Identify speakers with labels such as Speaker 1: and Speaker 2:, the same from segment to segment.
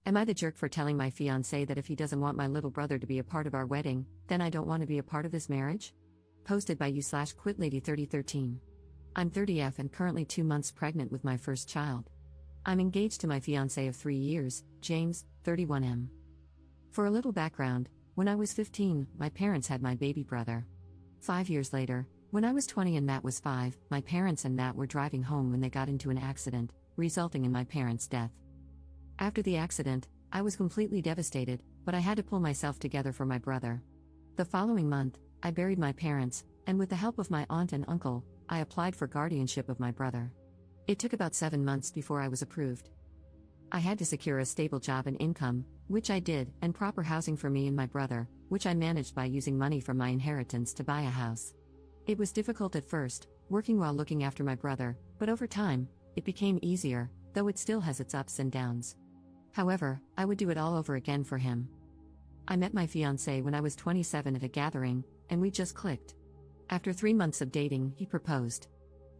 Speaker 1: Am I the jerk for telling my fiancé that if he doesn't want my little brother to be a part of our wedding, then I don't want to be a part of this marriage? Posted by you/QuitLady3013. I'm 30F and currently 2 months pregnant with my first child. I'm engaged to my fiancé of 3 years, James, 31M. For a little background, when I was 15, my parents had my baby brother. 5 years later, when I was 20 and Matt was 5, my parents and Matt were driving home when they got into an accident, resulting in my parents' death. After the accident, I was completely devastated, but I had to pull myself together for my brother. The following month, I buried my parents, and with the help of my aunt and uncle, I applied for guardianship of my brother. It took about 7 months before I was approved. I had to secure a stable job and income, which I did, and proper housing for me and my brother, which I managed by using money from my inheritance to buy a house. It was difficult at first, working while looking after my brother, but over time, it became easier, though it still has its ups and downs. However, I would do it all over again for him. I met my fiancé when I was 27 at a gathering, and we just clicked. After 3 months of dating, he proposed.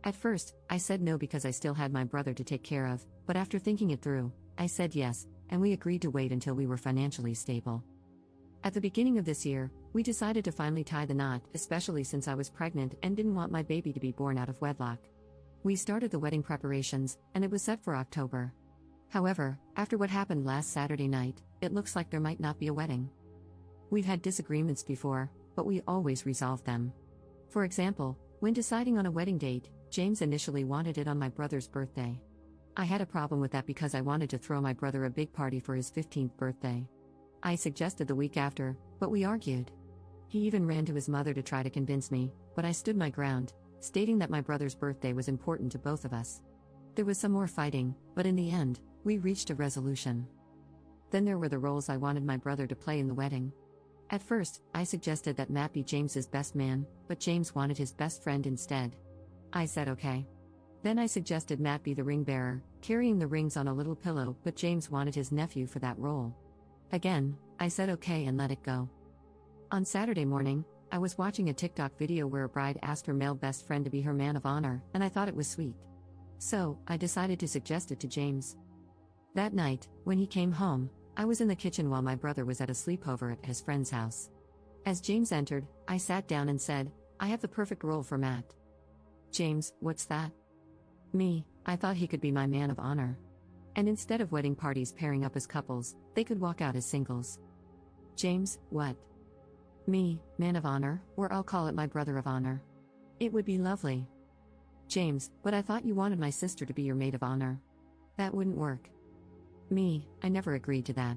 Speaker 1: At first, I said no because I still had my brother to take care of, but after thinking it through, I said yes, and we agreed to wait until we were financially stable. At the beginning of this year, we decided to finally tie the knot, especially since I was pregnant and didn't want my baby to be born out of wedlock. We started the wedding preparations, and it was set for October. However, after what happened last Saturday night, it looks like there might not be a wedding. We've had disagreements before, but we always resolve them. For example, when deciding on a wedding date, James initially wanted it on my brother's birthday. I had a problem with that because I wanted to throw my brother a big party for his 15th birthday. I suggested the week after, but we argued. He even ran to his mother to try to convince me, but I stood my ground, stating that my brother's birthday was important to both of us. There was some more fighting, but in the end, we reached a resolution. Then there were the roles I wanted my brother to play in the wedding. At first, I suggested that Matt be James's best man, but James wanted his best friend instead. I said okay. Then I suggested Matt be the ring bearer, carrying the rings on a little pillow, but James wanted his nephew for that role. Again, I said okay and let it go. On Saturday morning, I was watching a TikTok video where a bride asked her male best friend to be her man of honor, and I thought it was sweet. So, I decided to suggest it to James. That night, when he came home, I was in the kitchen while my brother was at a sleepover at his friend's house. As James entered, I sat down and said, "I have the perfect role for Matt." "James, what's that?" "Me, I thought he could be my man of honor. And instead of wedding parties pairing up as couples, they could walk out as singles." "James, what?" "Me, man of honor, or I'll call it my brother of honor. It would be lovely." "James, but I thought you wanted my sister to be your maid of honor." "That wouldn't work." "Me, I never agreed to that."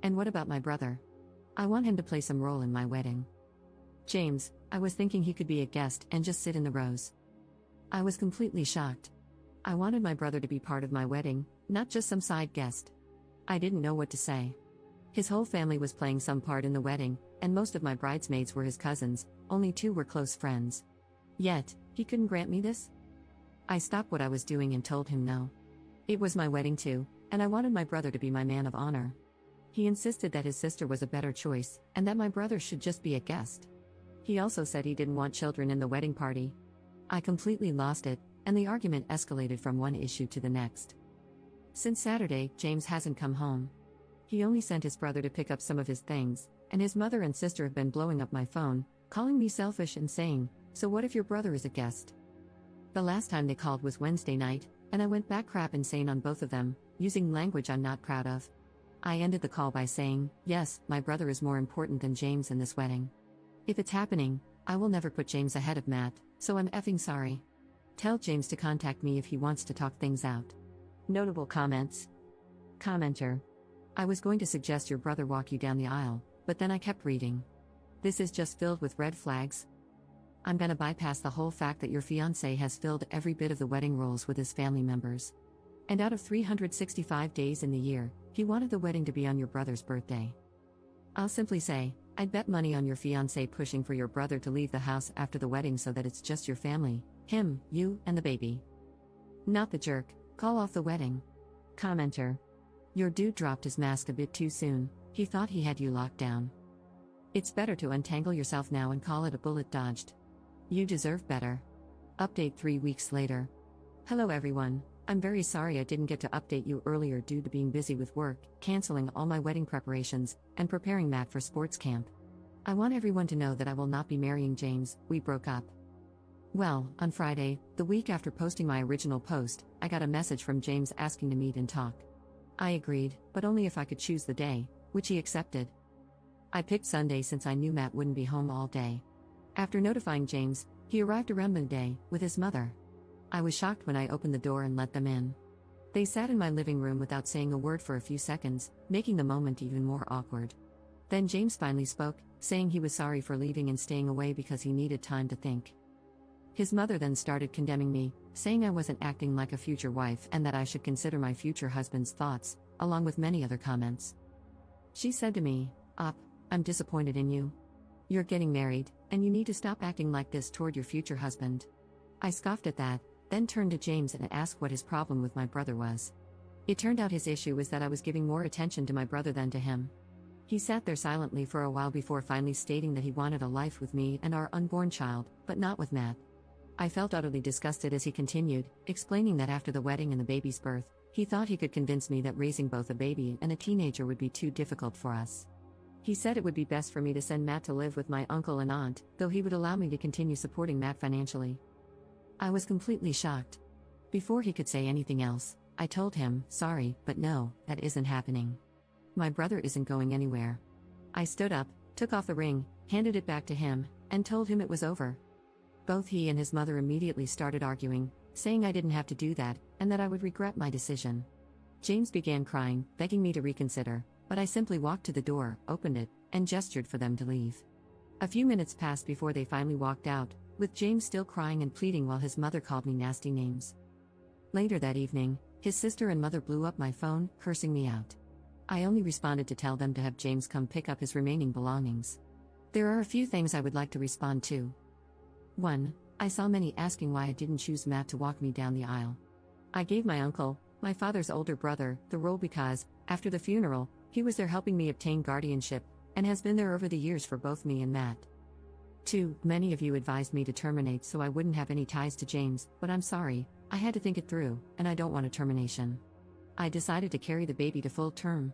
Speaker 1: "And what about my brother? I want him to play some role in my wedding." "James, I was thinking he could be a guest and just sit in the rows." I was completely shocked. I wanted my brother to be part of my wedding, not just some side guest. I didn't know what to say. His whole family was playing some part in the wedding, and most of my bridesmaids were his cousins, only 2 were close friends. Yet, he couldn't grant me this? I stopped what I was doing and told him no. It was my wedding too, and I wanted my brother to be my man of honor. He insisted that his sister was a better choice, and that my brother should just be a guest. He also said he didn't want children in the wedding party. I completely lost it, and the argument escalated from one issue to the next. Since Saturday, James hasn't come home. He only sent his brother to pick up some of his things, and his mother and sister have been blowing up my phone, calling me selfish and saying, "So what if your brother is a guest?" The last time they called was Wednesday night, and I went back crap insane on both of them, using language I'm not proud of. I ended the call by saying, "Yes, my brother is more important than James in this wedding. If it's happening, I will never put James ahead of Matt, so I'm effing sorry. Tell James to contact me if he wants to talk things out." Notable comments. Commenter. I was going to suggest your brother walk you down the aisle, but then I kept reading. This is just filled with red flags. I'm gonna bypass the whole fact that your fiancé has filled every bit of the wedding roles with his family members. And out of 365 days in the year, he wanted the wedding to be on your brother's birthday. I'll simply say, I'd bet money on your fiancé pushing for your brother to leave the house after the wedding so that it's just your family, him, you, and the baby. Not the jerk, call off the wedding. Commenter. Your dude dropped his mask a bit too soon, he thought he had you locked down. It's better to untangle yourself now and call it a bullet dodged. You deserve better. Update 3 weeks later. Hello everyone, I'm very sorry I didn't get to update you earlier due to being busy with work, canceling all my wedding preparations, and preparing Matt for sports camp. I want everyone to know that I will not be marrying James. We broke up. Well, on Friday, the week after posting my original post, I got a message from James asking to meet and talk. I agreed, but only if I could choose the day, which he accepted. I picked Sunday since I knew Matt wouldn't be home all day. After notifying James, he arrived around midday with his mother. I was shocked when I opened the door and let them in. They sat in my living room without saying a word for a few seconds, making the moment even more awkward. Then James finally spoke, saying he was sorry for leaving and staying away because he needed time to think. His mother then started condemning me, saying I wasn't acting like a future wife and that I should consider my future husband's thoughts, along with many other comments. She said to me, I'm disappointed in you. You're getting married, and you need to stop acting like this toward your future husband. I scoffed at that, then turned to James and asked what his problem with my brother was. It turned out his issue was that I was giving more attention to my brother than to him. He sat there silently for a while before finally stating that he wanted a life with me and our unborn child, but not with Matt. I felt utterly disgusted as he continued, explaining that after the wedding and the baby's birth, he thought he could convince me that raising both a baby and a teenager would be too difficult for us. He said it would be best for me to send Matt to live with my uncle and aunt, though he would allow me to continue supporting Matt financially. I was completely shocked. Before he could say anything else, I told him, sorry, but no, that isn't happening. My brother isn't going anywhere. I stood up, took off the ring, handed it back to him, and told him it was over. Both he and his mother immediately started arguing, saying I didn't have to do that, and that I would regret my decision. James began crying, begging me to reconsider, but I simply walked to the door, opened it, and gestured for them to leave. A few minutes passed before they finally walked out, with James still crying and pleading while his mother called me nasty names. Later that evening, his sister and mother blew up my phone, cursing me out. I only responded to tell them to have James come pick up his remaining belongings. There are a few things I would like to respond to. 1. I saw many asking why I didn't choose Matt to walk me down the aisle. I gave my uncle, my father's older brother, the role because, after the funeral, he was there helping me obtain guardianship, and has been there over the years for both me and Matt. 2. Many of you advised me to terminate so I wouldn't have any ties to James, but I'm sorry, I had to think it through, and I don't want a termination. I decided to carry the baby to full term.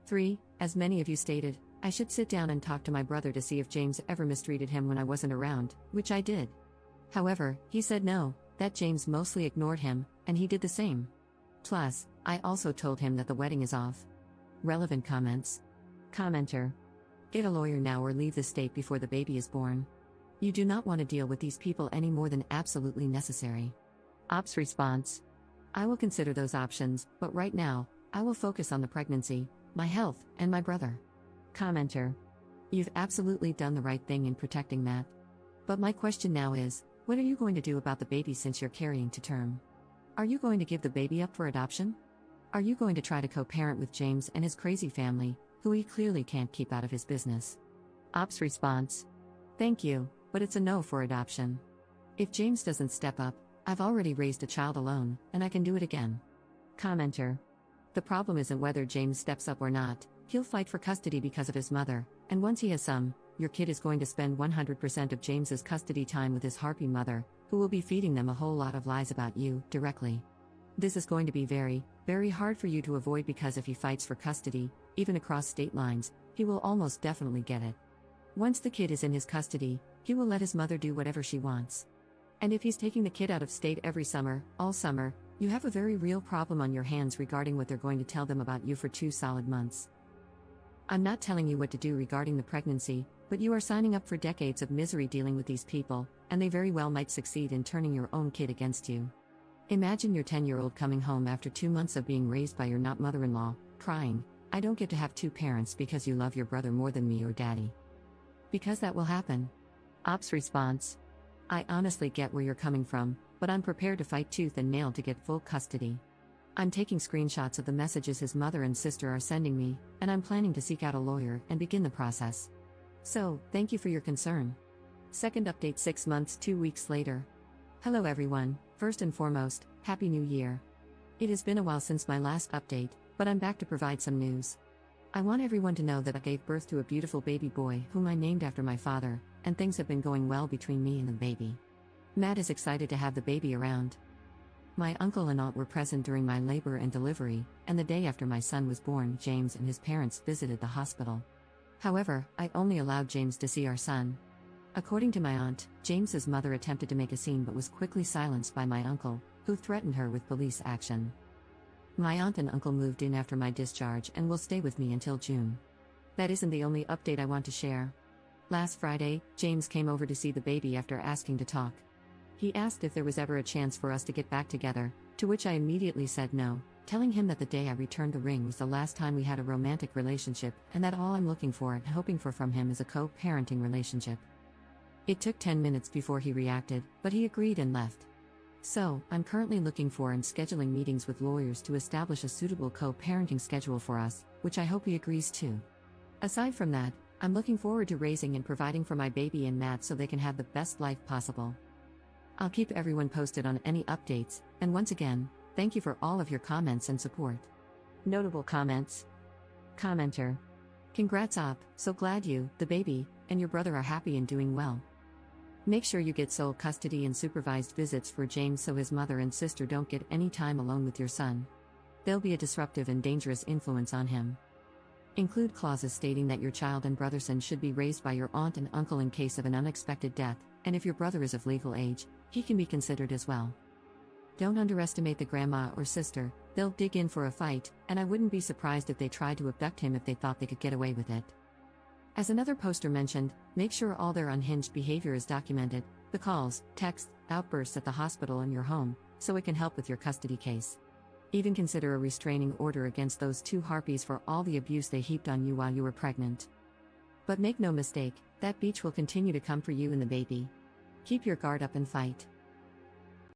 Speaker 1: 3. As many of you stated, I should sit down and talk to my brother to see if James ever mistreated him when I wasn't around, which I did. However, he said no, that James mostly ignored him, and he did the same. Plus, I also told him that the wedding is off. Relevant comments. Commenter. Get a lawyer now or leave the state before the baby is born. You do not want to deal with these people any more than absolutely necessary. Ops response. I will consider those options, but right now, I will focus on the pregnancy, my health, and my brother. Commenter. You've absolutely done the right thing in protecting Matt. But my question now is, what are you going to do about the baby since you're carrying to term? Are you going to give the baby up for adoption? Are you going to try to co-parent with James and his crazy family, who he clearly can't keep out of his business? Ops response. Thank you, but it's a no for adoption. If James doesn't step up, I've already raised a child alone, and I can do it again. Commenter. The problem isn't whether James steps up or not, he'll fight for custody because of his mother, and once he has some, your kid is going to spend 100% of James's custody time with his harpy mother, who will be feeding them a whole lot of lies about you, directly. This is going to be very, very hard for you to avoid because if he fights for custody, even across state lines, he will almost definitely get it. Once the kid is in his custody, he will let his mother do whatever she wants. And if he's taking the kid out of state every summer, all summer, you have a very real problem on your hands regarding what they're going to tell them about you for 2 solid months. I'm not telling you what to do regarding the pregnancy, but you are signing up for decades of misery dealing with these people, and they very well might succeed in turning your own kid against you. Imagine your 10-year-old coming home after 2 months of being raised by your not mother-in-law, crying, I don't get to have 2 parents because you love your brother more than me or daddy. Because that will happen. Ops response. I honestly get where you're coming from, but I'm prepared to fight tooth and nail to get full custody. I'm taking screenshots of the messages his mother and sister are sending me, and I'm planning to seek out a lawyer and begin the process. So, thank you for your concern. Second update 6 months 2 weeks later. Hello everyone, first and foremost, Happy New Year. It has been a while since my last update, but I'm back to provide some news. I want everyone to know that I gave birth to a beautiful baby boy whom I named after my father, and things have been going well between me and the baby. Matt is excited to have the baby around. My uncle and aunt were present during my labor and delivery, and the day after my son was born, James and his parents visited the hospital. However, I only allowed James to see our son. According to my aunt, James's mother attempted to make a scene but was quickly silenced by my uncle, who threatened her with police action. My aunt and uncle moved in after my discharge and will stay with me until June. That isn't the only update I want to share. Last Friday, James came over to see the baby after asking to talk. He asked if there was ever a chance for us to get back together, to which I immediately said no, telling him that the day I returned the ring was the last time we had a romantic relationship and that all I'm looking for and hoping for from him is a co-parenting relationship. It took 10 minutes before he reacted, but he agreed and left. So, I'm currently looking for and scheduling meetings with lawyers to establish a suitable co-parenting schedule for us, which I hope he agrees to. Aside from that, I'm looking forward to raising and providing for my baby and Matt so they can have the best life possible. I'll keep everyone posted on any updates, and once again, thank you for all of your comments and support. Notable comments. Commenter. Congrats Op, so glad you, the baby, and your brother are happy and doing well. Make sure you get sole custody and supervised visits for James so his mother and sister don't get any time alone with your son. They'll be a disruptive and dangerous influence on him. Include clauses stating that your child and brother son should be raised by your aunt and uncle in case of an unexpected death, and if your brother is of legal age, he can be considered as well. Don't underestimate the grandma or sister, they'll dig in for a fight, and I wouldn't be surprised if they tried to abduct him if they thought they could get away with it. As another poster mentioned, make sure all their unhinged behavior is documented, the calls, texts, outbursts at the hospital and your home, so it can help with your custody case. Even consider a restraining order against those two harpies for all the abuse they heaped on you while you were pregnant. But make no mistake, that beach will continue to come for you and the baby. Keep your guard up and fight.